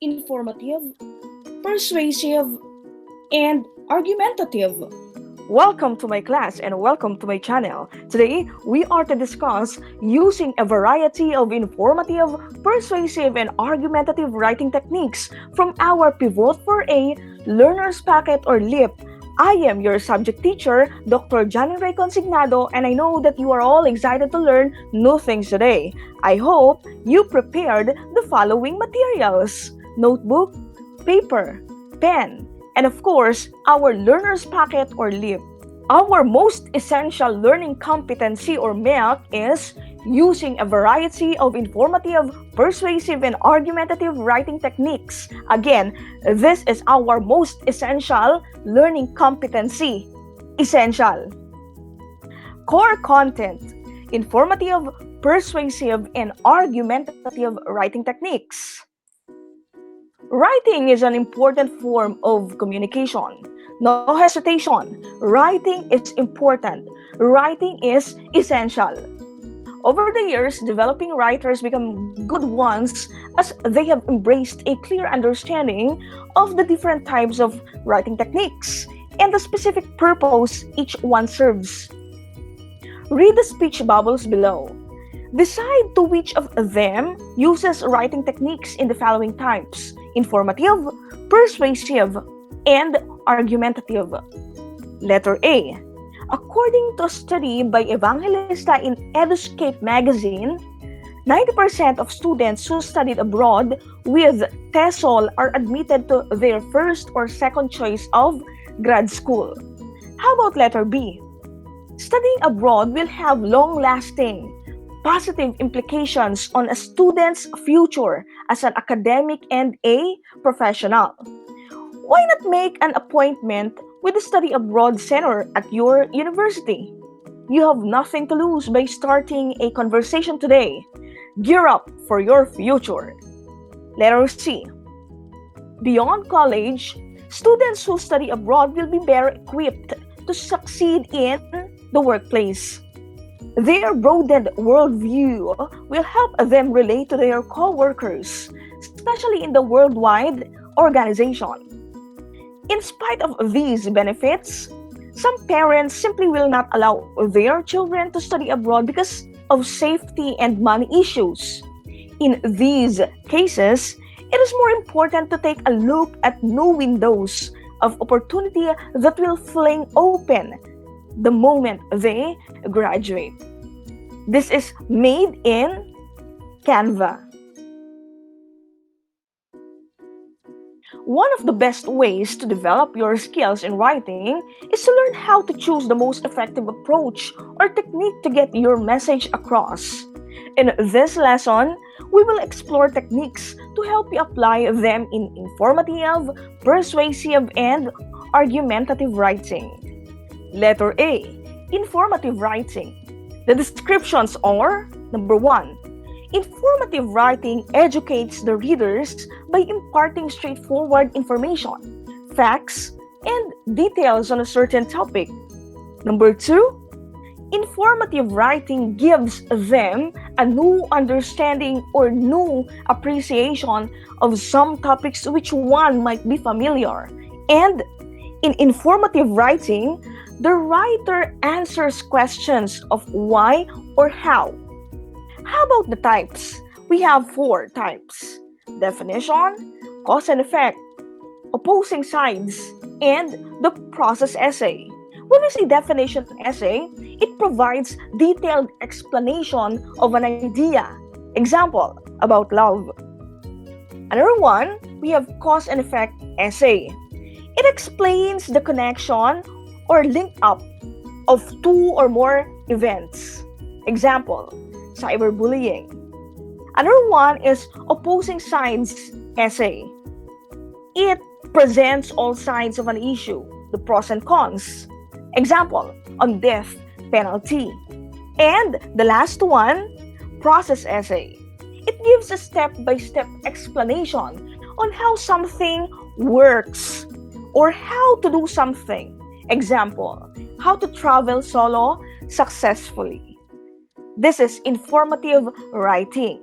informative, persuasive, and argumentative. Welcome to my class and welcome to my channel. Today, we are to discuss using a variety of informative, persuasive, and argumentative writing techniques from our Pivot for A Learner's Packet or LIP. I am your subject teacher, Dr. Jan-Ann-Rey, and I know that you are all excited to learn new things today. I hope you prepared the following materials: notebook, paper, pen, and of course, our learner's packet or LIP. Our most essential learning competency or MEC is using a variety of informative, persuasive, and argumentative writing techniques. Again, this is our most essential learning competency. Essential. Core content: informative, persuasive, and argumentative writing techniques. Writing is an important form of communication. No hesitation. Writing is important. Writing is essential. Over the years, developing writers become good ones as they have embraced a clear understanding of the different types of writing techniques and the specific purpose each one serves. Read the speech bubbles below. Decide to which of them uses writing techniques in the following types: informative, persuasive, and argumentative. Letter A. According to a study by Evangelista in Eduscape magazine, 90% of students who studied abroad with TESOL are admitted to their first or second choice of grad school. How about letter B? Studying abroad will have long-lasting positive implications on a student's future as an academic and a professional. Why not make an appointment with the Study Abroad Center at your university? You have nothing to lose by starting a conversation today. Gear up for your future. Letter C. Beyond college, students who study abroad will be better equipped to succeed in the workplace. Their broadened worldview will help them relate to their co-workers, especially in the worldwide organization. In spite of these benefits, some parents simply will not allow their children to study abroad because of safety and money issues. In these cases, it is more important to take a look at new windows of opportunity that will fling open the moment they graduate. This is made in Canva. One of the best ways to develop your skills in writing is to learn how to choose the most effective approach or technique to get your message across. In this lesson, we will explore techniques to help you apply them in informative, persuasive, and argumentative writing. Letter A. Informative writing. The descriptions are: number 1. Informative writing educates the readers by imparting straightforward information, facts, and details on a certain topic. Number 2. Informative writing gives them a new understanding or new appreciation of some topics which one might be familiar. And in informative writing, the writer answers questions of why or how. How about the types? We have 4 types: definition, cause and effect, opposing sides, and the process essay. When we say definition essay, it provides detailed explanation of an idea. Example, about love. Another one, we have cause and effect essay. It explains the connection or link up of 2 or more events. Example, cyberbullying. Another one is opposing sides essay. It presents all sides of an issue, the pros and cons. Example, on death penalty. And the last one, process essay. It gives a step-by-step explanation on how something works or how to do something. Example, how to travel solo successfully. This is informative writing.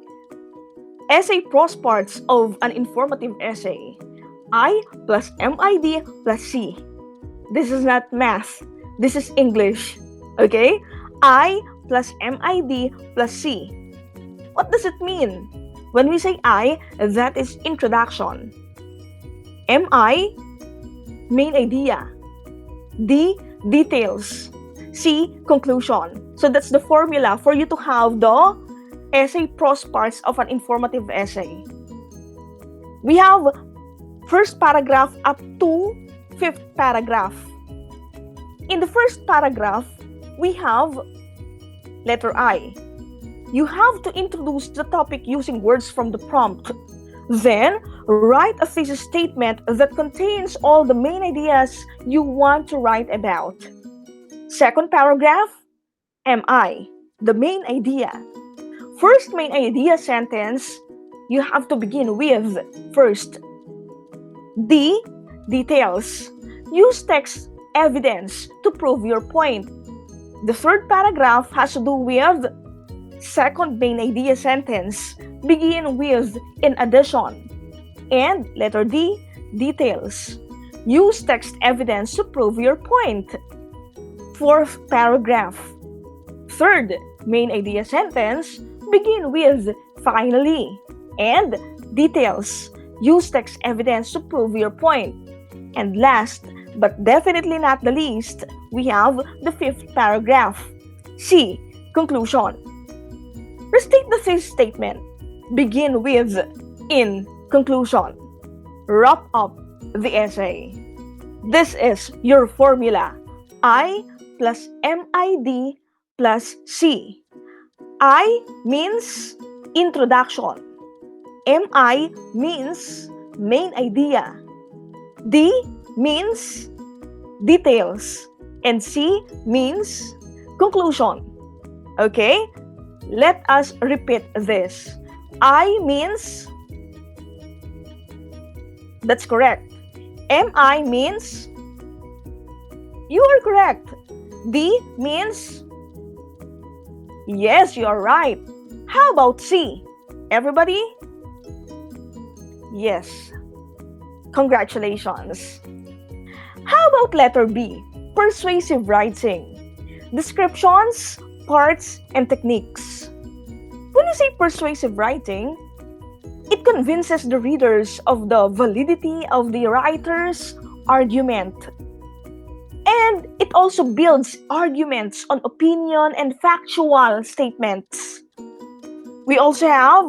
Essay pros parts of an informative essay. I plus MID plus C. This is not math. This is English. Okay? I plus MID plus C. What does it mean? When we say I, that is introduction. MI, main idea. D, details. C, conclusion. So that's the formula for you to have the essay pros parts of an informative essay. We have first paragraph up to fifth paragraph. In the first paragraph, we have letter I. You have to introduce the topic using words from the prompt. Then, write a thesis statement that contains all the main ideas you want to write about. Second paragraph, MI, the main idea. First main idea sentence, you have to begin with first. D, details. Use text evidence to prove your point. The third paragraph has to do with second main idea sentence. Begin with in addition. And letter D, details. Use text evidence to prove your point. Fourth paragraph. Third main idea sentence. Begin with finally. And details. Use text evidence to prove your point. And last, but definitely not the least, we have the fifth paragraph. C, conclusion. Restate the thesis statement. Begin with in conclusion. Wrap up the essay. This is your formula. I plus MID plus C. I means introduction. MI means main idea. D means details. And C means conclusion. Okay? Let us repeat this. I means, that's correct. MI means, you are correct. D means, yes, you are right. How about C? Everybody? Yes. Congratulations. How about letter B? Persuasive writing. Descriptions, parts, and techniques. When you say persuasive writing, it convinces the readers of the validity of the writer's argument. And it also builds arguments on opinion and factual statements. We also have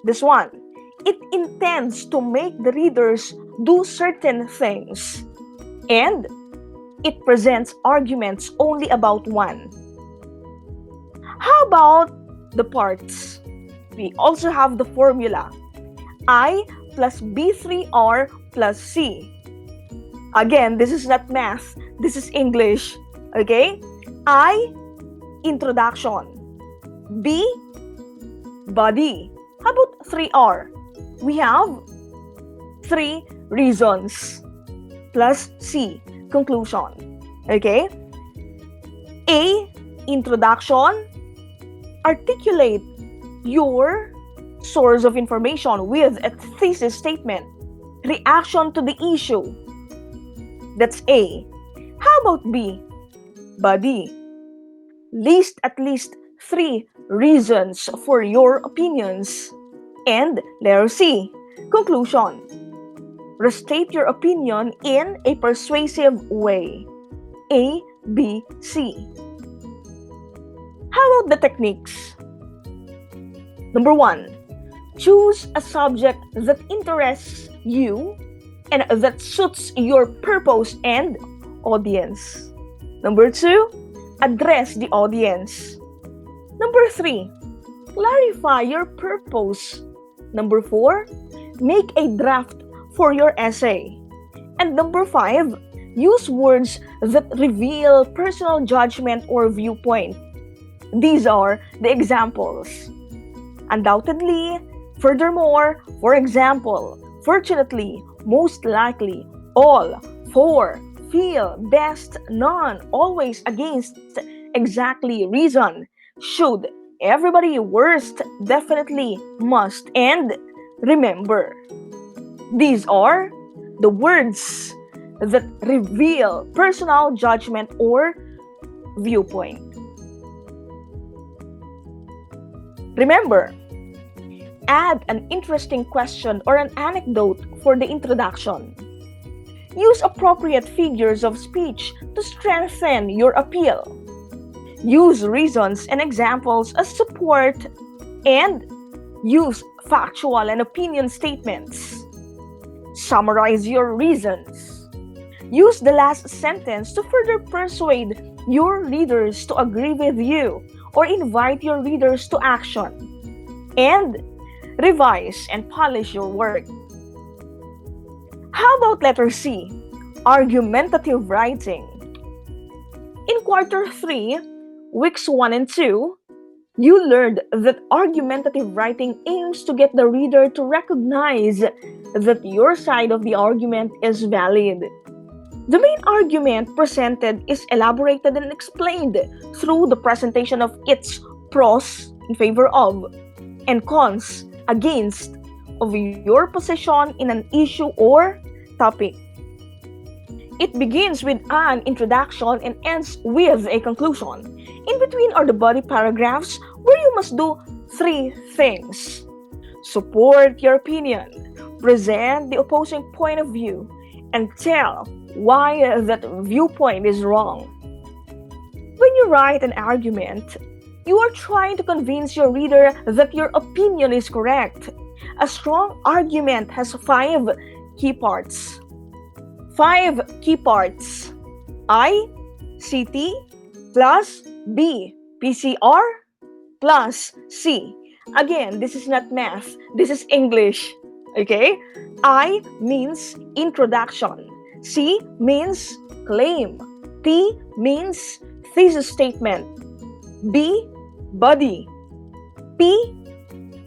this one. It intends to make the readers do certain things. And it presents arguments only about one. How about the parts? We also have the formula. I plus B3R plus C. Again, this is not math. This is English. Okay? I, introduction. B, body. How about 3R? We have 3 reasons. Plus C, conclusion. Okay? A, introduction. Articulate your source of information with a thesis statement. Reaction to the issue. That's A. How about B? Body. List at least 3 reasons for your opinions. And letter C. Conclusion. Restate your opinion in a persuasive way. A, B, C. How about the techniques? Number 1. Choose a subject that interests you and that suits your purpose and audience. Number 2. Address the audience. Number 3. Clarify your purpose. Number 4. Make a draft for your essay. And number 5. Use words that reveal personal judgment or viewpoint. These are the examples. Undoubtedly, furthermore, for example, fortunately, most likely, all, for, feel, best, none, always, against, exactly, reason, should, Everybody worst, definitely, must, and remember. These are the words that reveal personal judgment or viewpoint. Remember, add an interesting question or an anecdote for the introduction. Use appropriate figures of speech to strengthen your appeal. Use reasons and examples as support, and use factual and opinion statements. Summarize your reasons. Use the last sentence to further persuade your readers to agree with you or invite your readers to action. And revise and polish your work. How about letter C? Argumentative writing. In quarter 3, weeks 1 and 2, you learned that argumentative writing aims to get the reader to recognize that your side of the argument is valid. The main argument presented is elaborated and explained through the presentation of its pros in favor of and cons against of your position in an issue or topic. It begins with an introduction and ends with a conclusion. In between are the body paragraphs where you must do 3 things. Support your opinion, present the opposing point of view, and tell why that viewpoint is wrong. When you write an argument, you are trying to convince your reader that your opinion is correct. A strong argument has 5 key parts. 5 key parts. I, CT, plus B, PCR, plus C. Again, this is not math. This is English. Okay? I means introduction. C means claim. T means thesis statement. B, body. P,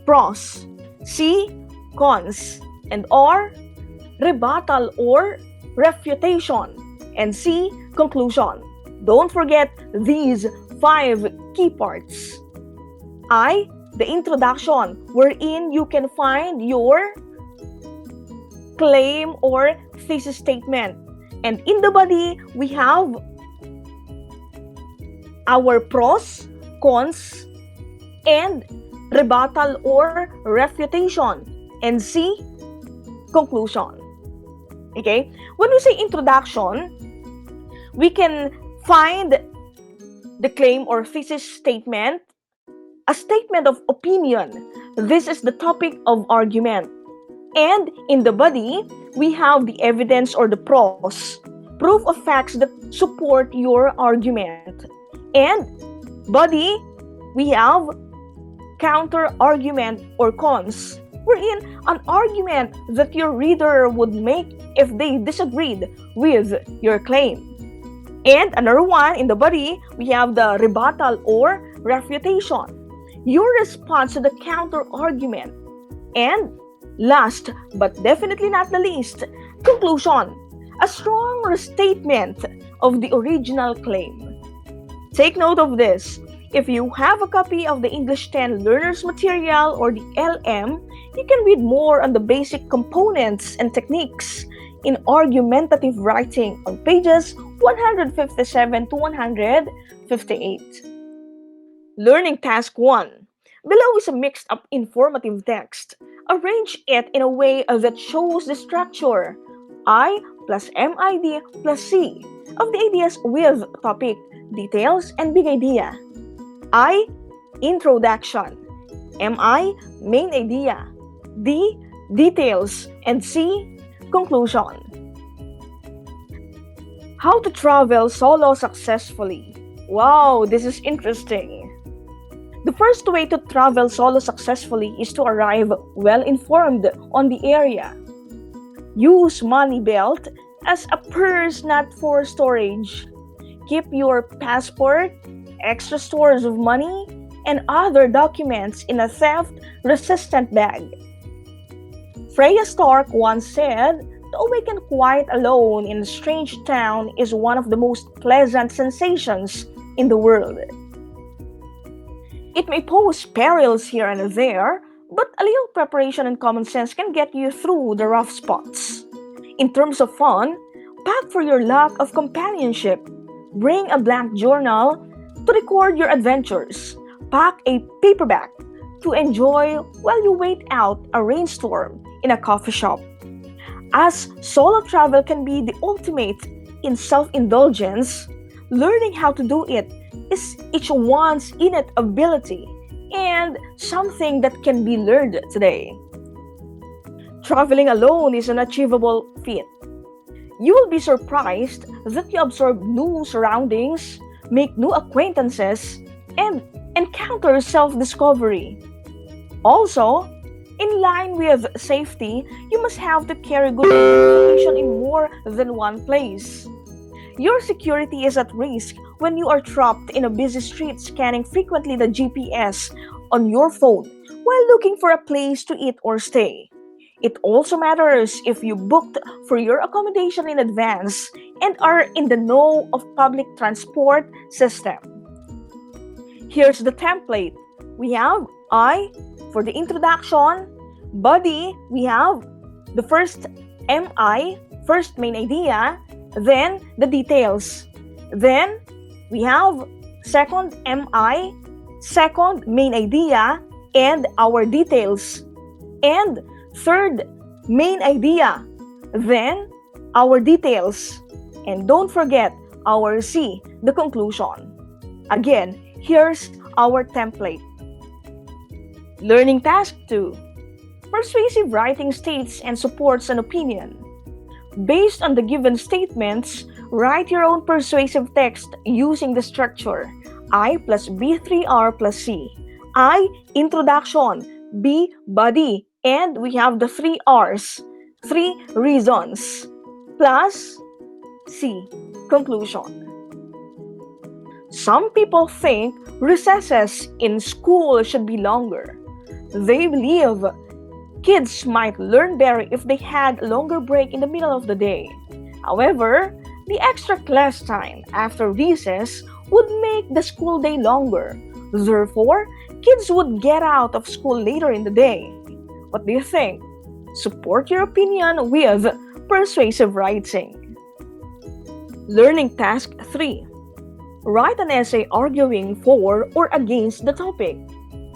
pros. C, cons. And R, rebuttal or refutation. And C, conclusion. Don't forget these 5 key parts. I, the introduction, wherein you can find your claim or thesis statement. And in the body, we have our pros, cons, and rebuttal or refutation. And C, conclusion. Okay? When we say introduction, we can find the claim or thesis statement, a statement of opinion. This is the topic of argument. And in the body, we have the evidence or the pros, proof of facts that support your argument. And body, we have counter argument or cons, wherein an argument that your reader would make if they disagreed with your claim. And another one, in the body, we have the rebuttal or refutation, your response to the counter argument. And last but definitely not the least, conclusion, a strong restatement of the original claim. Take note of this. If you have a copy of the English 10 Learner's Material or the LM, you can read more on the basic components and techniques in argumentative writing on pages 157 to 158. Learning Task 1. Below is a mixed up informative text. Arrange it in a way that shows the structure I plus MID plus C of the ideas with topic, details, and big idea. I, introduction. MI, main idea. D, details. And C, conclusion. How to travel solo successfully. Wow, this is interesting. The first way to travel solo successfully is to arrive well-informed on the area. Use money belt as a purse not for storage. Keep your passport, extra stores of money, and other documents in a theft-resistant bag. Freya Stark once said, "To awaken quite alone in a strange town is one of the most pleasant sensations in the world." It may pose perils here and there, but a little preparation and common sense can get you through the rough spots. In terms of fun, pack for your lack of companionship. Bring a blank journal to record your adventures. Pack a paperback to enjoy while you wait out a rainstorm in a coffee shop. As solo travel can be the ultimate in self indulgence, learning how to do it is each one's innate ability and something that can be learned today. Traveling alone is an achievable feat. You will be surprised that you absorb new surroundings, make new acquaintances, and encounter self discovery. Also, in line with safety, you must have to carry good information in more than one place. Your security is at risk when you are trapped in a busy street scanning frequently the GPS on your phone while looking for a place to eat or stay. It also matters if you booked for your accommodation in advance and are in the know of public transport system. Here's the template. We have I for the introduction, body, we have the first MI, first main idea, then the details. Then we have second MI, second main idea, and our details. And third main idea, then our details. And don't forget our C, the conclusion. Again, here's our template. Learning task 2. Persuasive writing states and supports an opinion. Based on the given statements, write your own persuasive text using the structure I plus B3R plus C. I, introduction, B, body, and we have the 3 R's, 3 reasons, plus C, conclusion. Some people think recesses in school should be longer. They believe kids might learn better if they had a longer break in the middle of the day. However, the extra class time after recess would make the school day longer. Therefore, kids would get out of school later in the day. What do you think? Support your opinion with persuasive writing. Learning task 3. Write an essay arguing for or against the topic.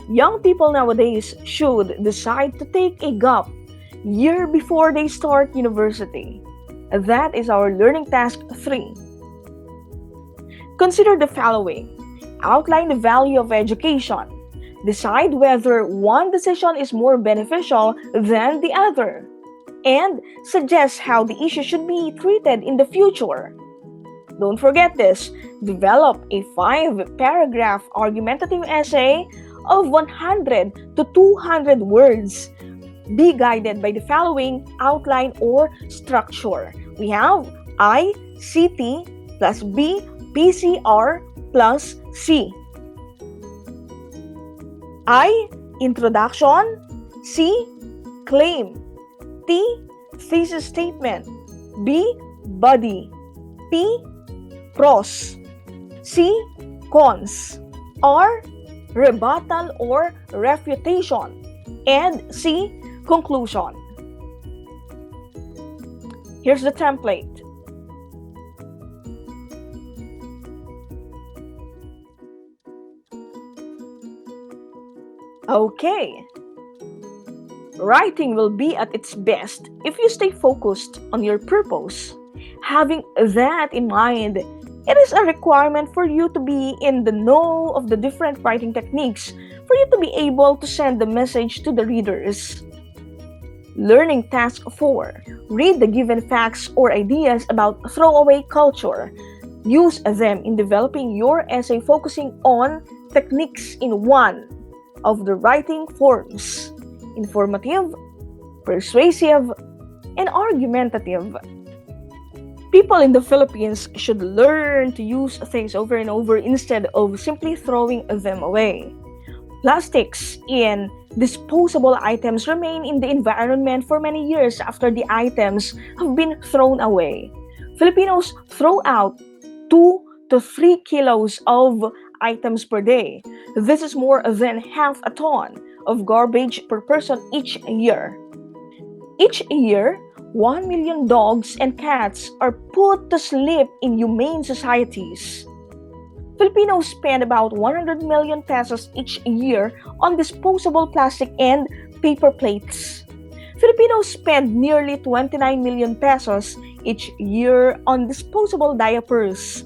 Young people nowadays should decide to take a gap year before they start university. That is our learning task 3. Consider the following. Outline the value of education. Decide whether one decision is more beneficial than the other. And suggest how the issue should be treated in the future. Don't forget this. Develop a 5-paragraph argumentative essay of 100 to 200 words. Be guided by the following outline or structure. We have I, CT plus B, PCR plus C. I, introduction, C, claim, T, thesis statement, B, body, P, pros, C, cons, R, rebuttal or refutation, and C, conclusion. Here's the template. Okay. Writing will be at its best if you stay focused on your purpose. Having that in mind, it is a requirement for you to be in the know of the different writing techniques for you to be able to send the message to the readers. Learning task 4. Read the given facts or ideas about throwaway culture. Use them in developing your essay focusing on techniques in one of the writing forms: informative, persuasive, and argumentative. People in the Philippines should learn to use things over and over instead of simply throwing them away. Plastics and disposable items remain in the environment for many years after the items have been thrown away. Filipinos throw out 2 to 3 kilos of items per day. This is more than half a ton of garbage per person each year. Each year, 1 million dogs and cats are put to sleep in humane societies. Filipinos spend about 100 million pesos each year on disposable plastic and paper plates. Filipinos spend nearly 29 million pesos each year on disposable diapers.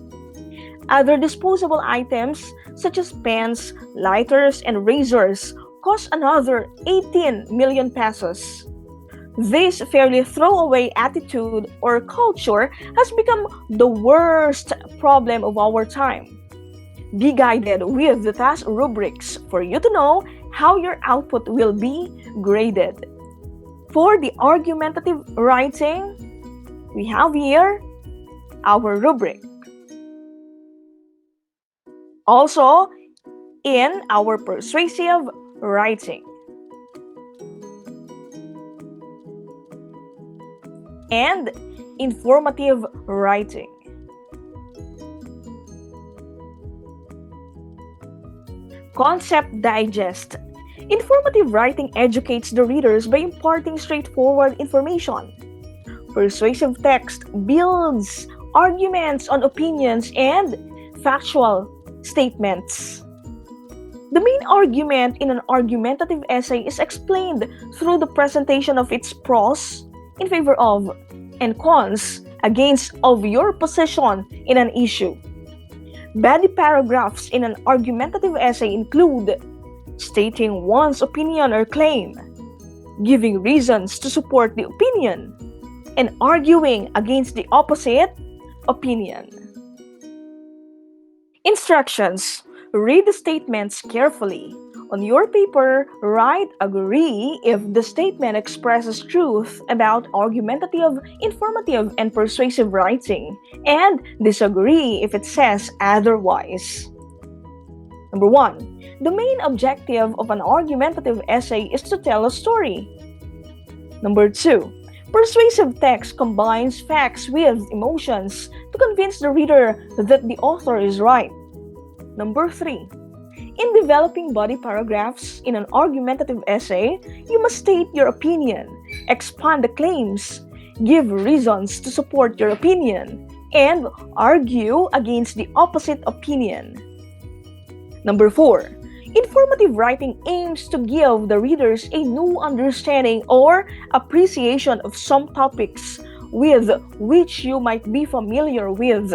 Other disposable items such as pens, lighters, and razors cost another 18 million pesos. This fairly throwaway attitude or culture has become the worst problem of our time. Be guided with the task rubrics for you to know how your output will be graded. For the argumentative writing, we have here our rubric. Also, in our persuasive writing and informative writing. Concept Digest. Informative writing educates the readers by imparting straightforward information. Persuasive text builds arguments on opinions and factual statements. The main argument in an argumentative essay is explained through the presentation of its pros in favor of and cons against of your position in an issue. Body paragraphs in an argumentative essay include stating one's opinion or claim, giving reasons to support the opinion, and arguing against the opposite opinion. Instructions. Read the statements carefully. On your paper, write agree if the statement expresses truth about argumentative, informative, and persuasive writing, and disagree if it says otherwise. Number 1. The main objective of an argumentative essay is to tell a story. Number 2. Persuasive text combines facts with emotions to convince the reader that the author is right. Number 3. In developing body paragraphs in an argumentative essay, you must state your opinion, expand the claims, give reasons to support your opinion, and argue against the opposite opinion. Number 4. Informative writing aims to give the readers a new understanding or appreciation of some topics with which you might be familiar with.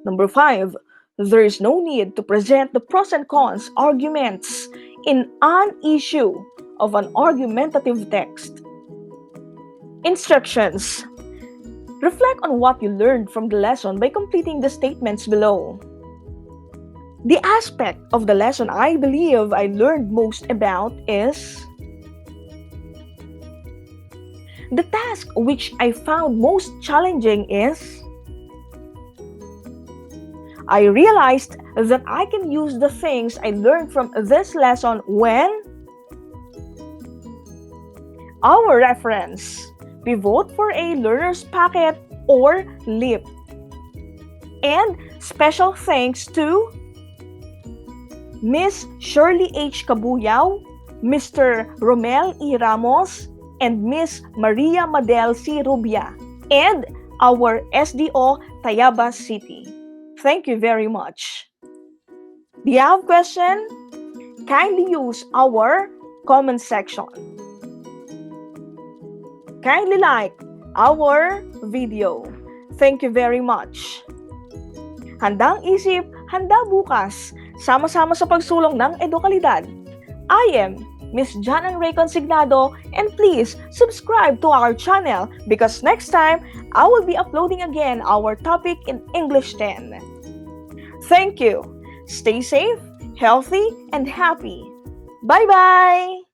Number 5. There is no need to present the pros and cons arguments in an issue of an argumentative text. Instructions. Reflect on what you learned from the lesson by completing the statements below. The aspect of the lesson I believe I learned most about is the task which I found most challenging is I realized that I can use the things I learned from this lesson when our reference. We vote for a learner's packet or lip. And special thanks to Miss Shirley H. Cabuyao, Mr. Romel E. Ramos, and Miss Maria Madel C. Rubia, and our SDO Tayabas City. Thank you very much. Do you have a question? Kindly use our comment section. Kindly like our video. Thank you very much. Handang isip, handa bukas. Sama-sama sa pagsulong ng edukalidad. I am Miss Jan-Ann-Rey Consignado, and please subscribe to our channel because next time I will be uploading again our topic in English 10. Thank you. Stay safe, healthy, and happy. Bye-bye!